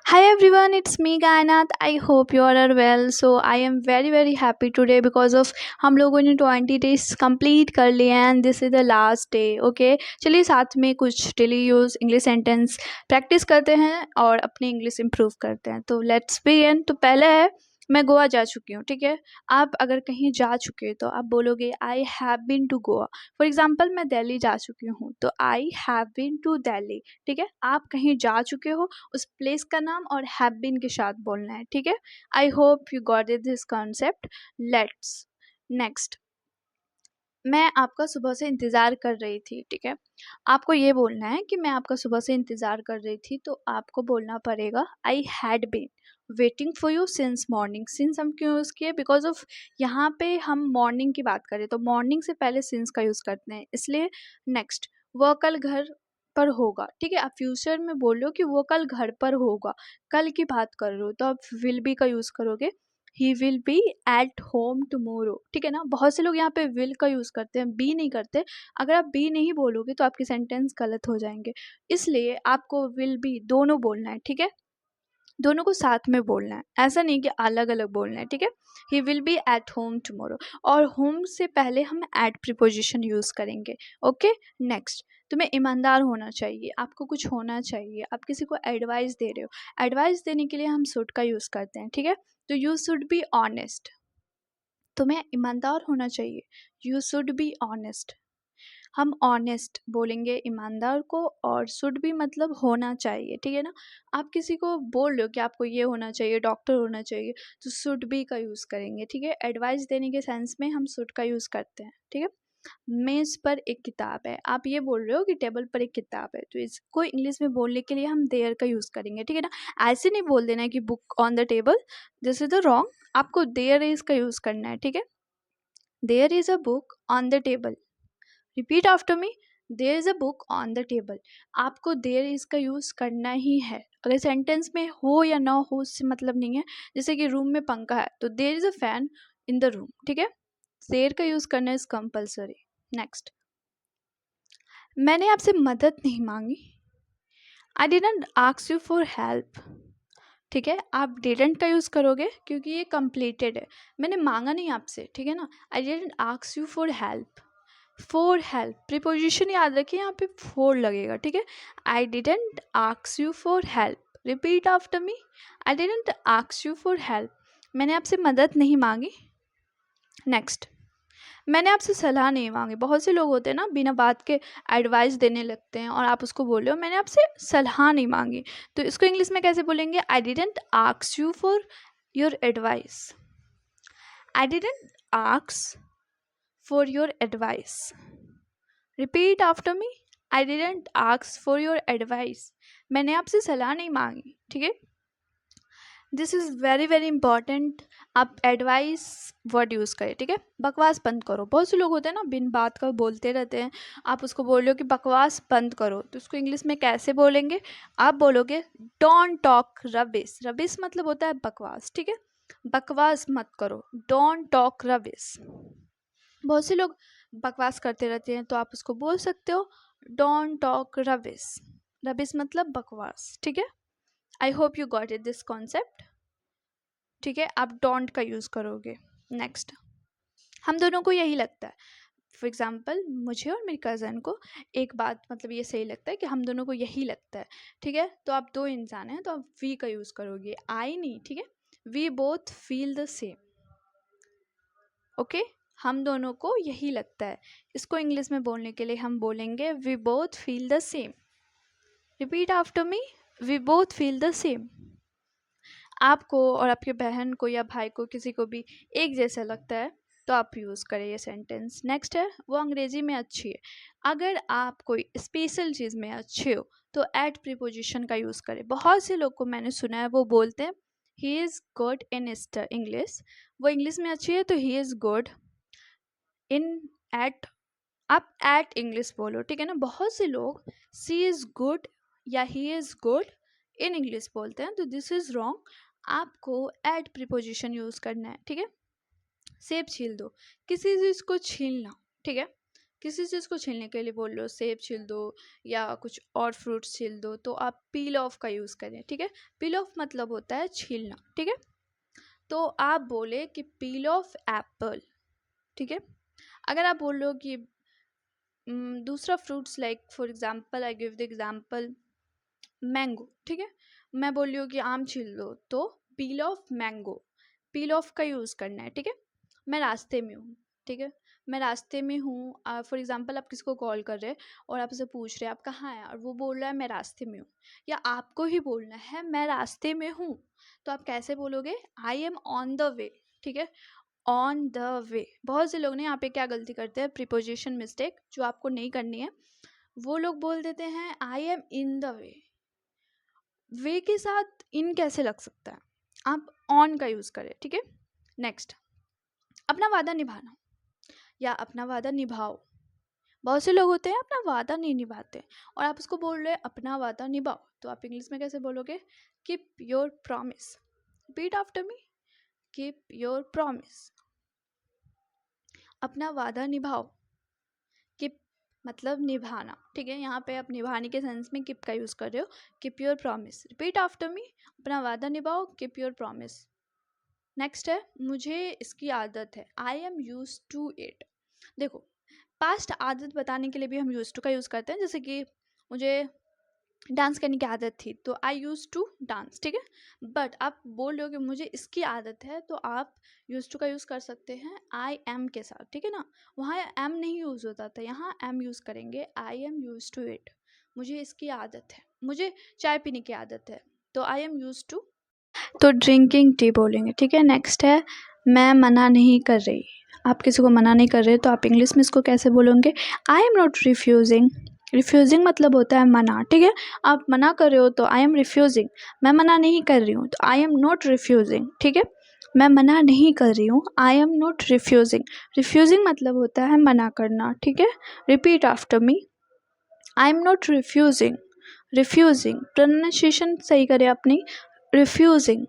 Hi everyone, it's me Gainath. I hope you all are well. So I am very happy today because of हम लोगों ने 20 days complete कर लिए and this is the last day. Okay, चलिए साथ में कुछ daily use English sentence practice करते हैं और अपनी इंग्लिश इम्प्रूव करते हैं. तो लेट्स बिगिन. तो पहले है, मैं गोवा जा चुकी हूँ. ठीक है, आप अगर कहीं जा चुके तो आप बोलोगे I have been to Goa. For example मैं दिल्ली जा चुकी हूँ तो I have been to Delhi. ठीक है, आप कहीं जा चुके हो उस प्लेस का नाम और हैव बीन के साथ बोलना है. ठीक है, I hope you got it this concept. Let's next. मैं आपका सुबह से इंतज़ार कर रही थी. ठीक है, आपको ये बोलना है कि मैं आपका सुबह से इंतज़ार कर रही थी, तो आपको बोलना पड़ेगा I had been waiting for you since morning. Since हम क्यों यूज़ किए? बिकॉज ऑफ यहाँ पे हम मॉर्निंग की बात करें तो मॉर्निंग से पहले सिंस का यूज़ करते हैं, इसलिए. नेक्स्ट, वह कल घर पर होगा. ठीक है, आप फ्यूचर में बोल रहे हो कि वो कल घर पर होगा, कल की बात कर रहे हो तो आप विल बी का यूज़ करोगे. He will be at home tomorrow. ठीक है ना, बहुत से लोग यहाँ पे विल का यूज़ करते हैं, बी नहीं करते. अगर आप बी नहीं बोलोगे तो आपके सेंटेंस गलत हो जाएंगे, इसलिए आपको विल बी दोनों बोलना है. ठीक है, दोनों को साथ में बोलना है, ऐसा नहीं कि अलग अलग बोलना है. ठीक है, he will be at home tomorrow, और होम से पहले हम एट प्रीपोजिशन यूज़ करेंगे. Okay, next. तुम्हें ईमानदार होना चाहिए, आपको कुछ होना चाहिए, आप किसी को एडवाइस दे रहे हो, एडवाइस देने के लिए हम शुड का यूज़ करते हैं. ठीक है, तो यू शुड बी ऑनेस्ट. तुम्हें ईमानदार होना चाहिए, यू शुड बी ऑनेस्ट. हम ऑनेस्ट बोलेंगे ईमानदार को, और शुड भी मतलब होना चाहिए. ठीक है ना, आप किसी को बोल रहे हो कि आपको ये होना चाहिए, डॉक्टर होना चाहिए, तो शुड बी का यूज़ करेंगे. ठीक है, एडवाइस देने के सेंस में हम शुड का यूज़ करते हैं. ठीक है, मेज़ पर एक किताब है, आप ये बोल रहे हो कि टेबल पर एक किताब है, तो इसको इंग्लिश में बोलने के लिए हम देयर का यूज़ करेंगे. ठीक है ना, ऐसे नहीं बोल देना है कि book on the table, this is the wrong. आपको देयर इज का यूज़ करना है. ठीक है, there is a book on the table. Repeat after me, there is a book on the table. आपको देयर इज का यूज़ करना ही है. अगर सेंटेंस में हो या ना हो उससे मतलब नहीं है. जैसे कि रूम में पंखा है तो there is a fan in the room. ठीक है, देयर का यूज़ करना इज कंपल्सरी. नेक्स्ट, मैंने आपसे मदद नहीं मांगी. I didn't ask you for help. ठीक है, आप डिडंट का यूज़ करोगे क्योंकि ये कंप्लीटेड है. मैंने मांगा नहीं आपसे. ठीक है ना, I didn't ask you for help. For help preposition याद रखिए, यहाँ पे फोर लगेगा. ठीक है, I didn't ask you for help. Repeat after me, I didn't ask you for help. मैंने आपसे मदद नहीं मांगी. नेक्स्ट, मैंने आपसे सलाह नहीं मांगी. बहुत से लोग होते हैं ना, बिना बात के एडवाइस देने लगते हैं और आप उसको बोल रहे हो मैंने आपसे सलाह नहीं मांगी, तो इसको इंग्लिश में कैसे बोलेंगे? I didn't ask you for your advice. I didn't ask for your advice. Repeat after me, I didn't ask for your advice. मैंने आपसे सलाह नहीं मांगी. ठीक है, दिस इज़ वेरी इंपॉर्टेंट. आप एडवाइस वर्ड यूज़ करें. ठीक है, बकवास बंद करो. बहुत से लोग होते हैं ना, बिन बात का बोलते रहते हैं. आप उसको बोल रहे हो कि बकवास बंद करो, तो उसको इंग्लिश में कैसे बोलेंगे? आप बोलोगे डोंट टॉक रबिश. रबिश मतलब होता है बकवास. ठीक है, बकवास मत करो, डोंट टॉक रबिश. बहुत से लोग बकवास करते रहते हैं, तो आप उसको बोल सकते हो डोंट टॉक रबिश. रबिश मतलब बकवास. ठीक है, I hope you got it this concept. ठीक है, आप डोंट का यूज़ करोगे. नेक्स्ट, हम दोनों को यही लगता है. फॉर एग्जाम्पल, मुझे और मेरी कज़न को एक बात मतलब ये सही लगता है कि हम दोनों को यही लगता है. ठीक है, तो आप दो इंसान हैं तो आप वी का यूज़ करोगे, आई नहीं. ठीक है, we both feel the same. Okay, हम दोनों को यही लगता है. इसको इंग्लिश में बोलने के लिए हम बोलेंगे we both feel the same. Repeat after me, we both feel the same. आपको और आपके बहन को या भाई को किसी को भी एक जैसा लगता है तो आप यूज़ करें ये सेंटेंस. नेक्स्ट है, वो अंग्रेज़ी में अच्छी है. अगर आप कोई स्पेशल चीज़ में अच्छे हो तो एट प्रीपोजिशन का यूज़ करें. बहुत से लोग को मैंने सुना है वो बोलते हैं he is good in English. वो इंग्लिश में अच्छी है तो he is good in at. आप एट इंग्लिश बोलो. ठीक है ना, बहुत से लोग सी इज़ गुड या ही इज़ गुड इन इंग्लिश बोलते हैं, तो दिस इज़ रॉन्ग. आपको एट प्रीपोजिशन यूज़ करना है. ठीक है, सेब छील दो, किसी चीज़ को छीलना. ठीक है, किसी चीज़ को छीलने के लिए बोल लो, सेब छील दो या कुछ और फ्रूट्स छील दो, तो आप पील ऑफ का यूज़ करें, ठीक है। पील ऑफ मतलब होता है छीलना, ठीक है। तो आप बोले कि पील ऑफ एप्पल, ठीक है। अगर आप बोल लो कि दूसरा fruits, like for example I give the example mango, ठीक है। मैं बोल रही हूँ कि आम छील लो, तो पील ऑफ मैंगो, पील ऑफ का यूज़ करना है, ठीक है। मैं रास्ते में हूँ, ठीक है। मैं रास्ते में हूँ, फॉर एग्जांपल आप किसी को कॉल कर रहे हैं और आप उसे पूछ रहे हैं आप कहाँ हैं, और वो बोल रहा है मैं रास्ते में हूँ, या आपको ही बोलना है मैं रास्ते में हूँ, तो आप कैसे बोलोगे? I M on the way, ठीक है। On the way. बहुत से लोग ने यहाँ पे क्या गलती करते हैं, प्रीपोजिशन मिस्टेक, जो आपको नहीं करनी है। वो लोग बोल देते हैं I am in the way. वे के साथ इन कैसे लग सकता है? आप ऑन का यूज़ करें, ठीक है। नेक्स्ट, अपना वादा निभाना या अपना वादा निभाओ। बहुत से लोग होते हैं अपना वादा नहीं निभाते, और आप उसको बोल रहे हैं अपना वादा निभाओ, तो आप इंग्लिश में कैसे बोलोगे? Keep your promise. Repeat after me, keep your promise. अपना वादा निभाओ। कीप मतलब निभाना, ठीक है। यहाँ पे आप निभाने के सेंस में कीप का यूज़ कर रहे हो। Keep your promise, repeat after me, अपना वादा निभाओ, कीप योर प्रॉमिस। नेक्स्ट है, मुझे इसकी आदत है, I am use to it. देखो, पास्ट आदत बताने के लिए भी हम यूज टू का यूज़ करते हैं, जैसे कि मुझे डांस करने की आदत थी, तो आई यूज़ टू डांस, ठीक है। बट आप बोल रहे हो कि मुझे इसकी आदत है, तो आप यूज़ टू का यूज़ कर सकते हैं आई एम के साथ, ठीक है ना। वहाँ एम नहीं यूज़ होता था, यहाँ एम यूज़ करेंगे। I am use to it, मुझे इसकी आदत है, मुझे चाय पीने की आदत है, तो आई एम यूज़ टू, तो ड्रिंकिंग टी बोलेंगे, ठीक है। नेक्स्ट है, मैं मना नहीं कर रही। आप किसी को मना नहीं कर रहे, तो आप इंग्लिश में इसको कैसे बोलोगे? I am not refusing. Refusing मतलब होता है मना, ठीक है। आप मना कर रहे हो तो आई एम रिफ्यूजिंग। मैं मना नहीं कर रही हूँ तो आई एम नॉट रिफ्यूजिंग, ठीक है। मैं मना नहीं कर रही हूँ, I am not refusing. Refusing मतलब होता है मना करना, ठीक है। Repeat after me, I am not refusing. Refusing pronunciation सही करें अपनी, रिफ्यूजिंग,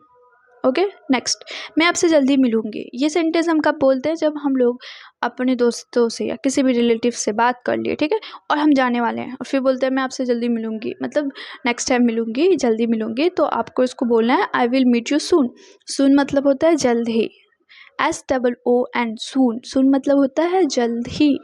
ओके। नेक्स्ट, मैं आपसे जल्दी मिलूंगी। ये सेंटेंस हम कब बोलते हैं? जब हम लोग अपने दोस्तों से या किसी भी रिलेटिव से बात कर लिए, ठीक है, और हम जाने वाले हैं, और फिर बोलते हैं मैं आपसे जल्दी मिलूंगी, मतलब नेक्स्ट टाइम मिलूंगी, जल्दी मिलूंगी, तो आपको इसको बोलना है I will meet you soon. Soon मतलब होता है जल्द ही, SOON, सून। सून मतलब होता है जल्द ही,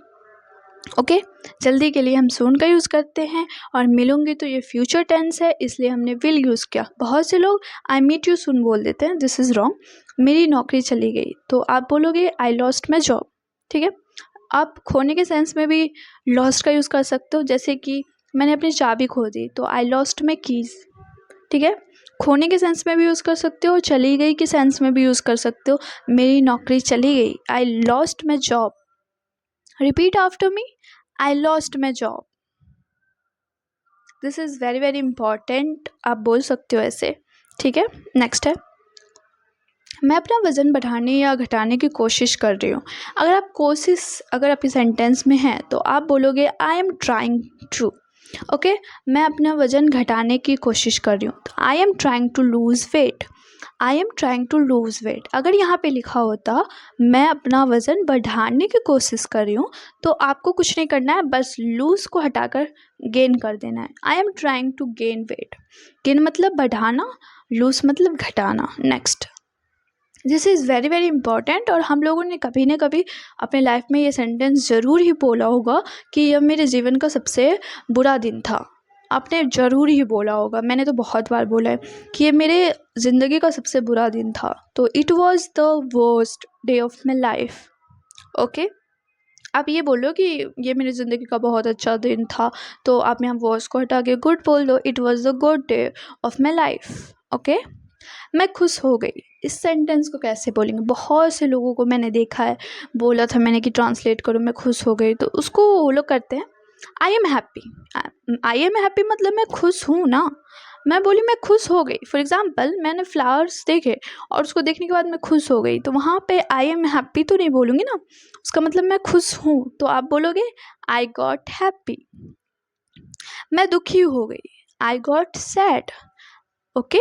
ओके। जल्दी के लिए हम सून का यूज़ करते हैं, और मिलूंगी तो ये फ्यूचर टेंस है, इसलिए हमने विल यूज़ किया। बहुत से लोग आई मीट यू सून बोल देते हैं, दिस इज़ रॉन्ग। मेरी नौकरी चली गई, तो आप बोलोगे आई लॉस्ट माई जॉब, ठीक है। आप खोने के सेंस में भी लॉस्ट का यूज़ कर सकते हो, जैसे कि मैंने अपनी चाबी खो दी, तो आई लॉस्ट माई कीज़, ठीक है। खोने के सेंस में भी यूज़ कर सकते हो, चली गई के सेंस में भी यूज़ कर सकते हो, मेरी नौकरी चली गई, I lost my job. Repeat after me, I lost my job. This is very very important, आप बोल सकते हो ऐसे, ठीक है। नेक्स्ट है, मैं अपना वज़न बढ़ाने या घटाने की कोशिश कर रही हूँ। अगर आप इस सेंटेंस में हैं, तो आप बोलोगे I am trying to, okay. मैं अपना वज़न घटाने की कोशिश कर रही हूँ, तो I am trying to lose weight. I am trying to lose weight. अगर यहाँ पे लिखा होता मैं अपना वज़न बढ़ाने की कोशिश कर रही हूँ, तो आपको कुछ नहीं करना है, बस लूज़ को हटाकर गेन कर देना है। I am trying to gain weight. Gain मतलब बढ़ाना, लूज़ मतलब घटाना। Next, this is very very important, और हम लोगों ने कभी ना कभी अपने लाइफ में ये सेंटेंस ज़रूर ही बोला होगा कि यह मेरे जीवन का सबसे बुरा दिन था। आपने ज़रूर ही बोला होगा, मैंने तो बहुत बार बोला है कि ये मेरे ज़िंदगी का सबसे बुरा दिन था, तो it was the worst day of my life, okay. आप ये बोलो कि ये मेरी ज़िंदगी का बहुत अच्छा दिन था, तो आप यहाँ वॉज को हटा के गुड बोल दो, it was the good day of my life, okay. मैं खुश हो गई। इस सेंटेंस को कैसे बोलेंगे? बहुत से लोगों को मैंने देखा है, बोला था मैंने कि ट्रांसलेट करो मैं खुश हो गई, तो उसको वो लोग करते हैं I am happy. I am happy मतलब मैं खुश हूँ ना। मैं बोली मैं खुश हो गई, फॉर एग्जाम्पल मैंने फ्लावर्स देखे और उसको देखने के बाद मैं खुश हो गई, तो वहाँ पे आई एम हैप्पी तो नहीं बोलूँगी ना, उसका मतलब मैं खुश हूँ, तो आप बोलोगे आई गॉट हैप्पी। मैं दुखी हो गई, I got sad, okay.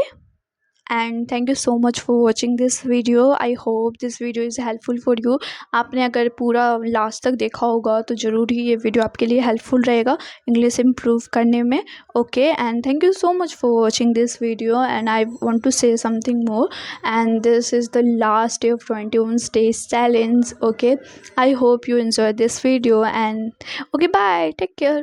And thank you so much for watching this video. I hope this video is helpful for you. आपने अगर पूरा लास्ट तक देखा होगा तो ज़रूर ही ये वीडियो आपके लिए हेल्पफुल रहेगा इंग्लिश इम्प्रूव करने में। Okay, and thank you so much for watching this video and I want to say something more, and this is the last day of 21 days challenge. Okay, I hope you enjoyed this video, and okay, bye, take care.